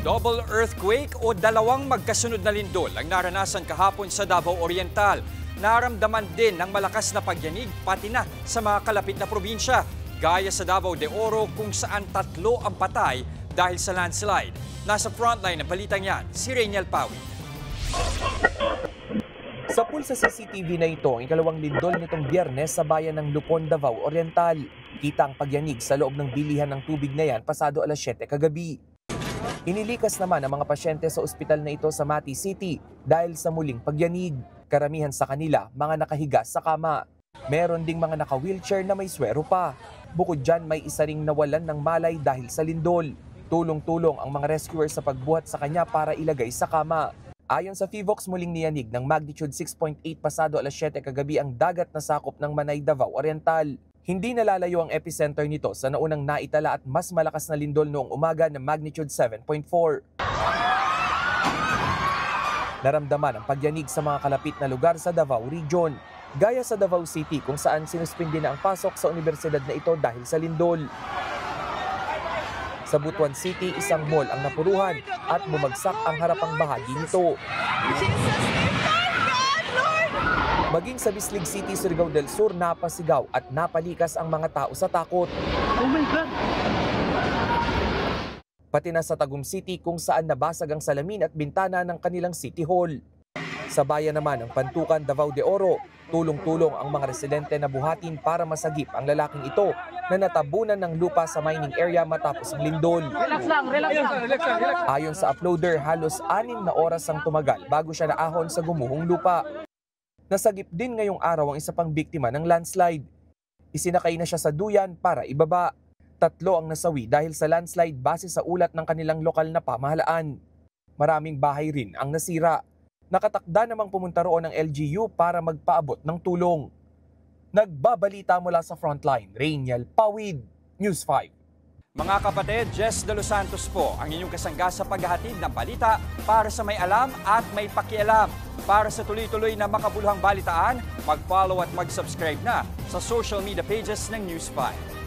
Double earthquake o dalawang magkasunod na lindol ang naranasan kahapon sa Davao Oriental. Naramdaman din ng malakas na pagyanig pati na sa mga kalapit na probinsya, gaya sa Davao de Oro kung saan 3 ang patay dahil sa landslide. Nasa frontline ng balitang yan, si Rainiel Pawi. Sa pulsa sa CCTV na ito, ang ikalawang lindol nitong Biyernes sa bayan ng Lupon, Davao Oriental. Kita ang pagyanig sa loob ng bilihan ng tubig na yan pasado alas 7 kagabi. Inilikas naman ang mga pasyente sa ospital na ito sa Mati City dahil sa muling pagyanig. Karamihan sa kanila, mga nakahiga sa kama. Meron ding mga naka-wheelchair na may swero pa. Bukod dyan, may isa ring nawalan ng malay dahil sa lindol. Tulong-tulong ang mga rescuers sa pagbuhat sa kanya para ilagay sa kama. Ayon sa FIVOX, muling niyanig ng magnitude 6.8 pasado alas 7 kagabi ang dagat na sakop ng Manay, Davao Oriental. Hindi nalalayo ang epicenter nito sa naunang naitala at mas malakas na lindol noong umaga na magnitude 7.4. Naramdaman ang pagyanig sa mga kalapit na lugar sa Davao Region, gaya sa Davao City kung saan sinuspindi na ang pasok sa universidad na ito dahil sa lindol. Sa Butuan City, isang mall ang napuruhan at bumagsak ang harapang bahagi nito. Maging sa Bislig City, Surigao del Sur, napasigaw at napalikas ang mga tao sa takot. Oh my God! Pati na sa Tagum City kung saan nabasag ang salamin at bintana ng kanilang City Hall. Sa bayan naman ng Pantukan, Davao de Oro, tulong-tulong ang mga residente na buhatin para masagip ang lalaking ito na natabunan ng lupa sa mining area matapos ang lindol. Relax lang, relax lang. Ayon sa uploader, halos 6 na oras ang tumagal bago siya naahon sa gumuhong lupa. Nasagip din ngayong araw ang isa pang biktima ng landslide. Isinakay na siya sa duyan para ibaba. 3 ang nasawi dahil sa landslide base sa ulat ng kanilang lokal na pamahalaan. Maraming bahay rin ang nasira. Nakatakda namang pumunta roon ng LGU para magpaabot ng tulong. Nagbabalita mula sa frontline, Rainiel Pawid, News 5. Mga kapatid, Jess De Los Santos po ang inyong kasangga sa paghahatid ng balita para sa may alam at may pakialam. Para sa tuloy-tuloy na makabuluhang balitaan, mag-follow at mag-subscribe na sa social media pages ng News 5.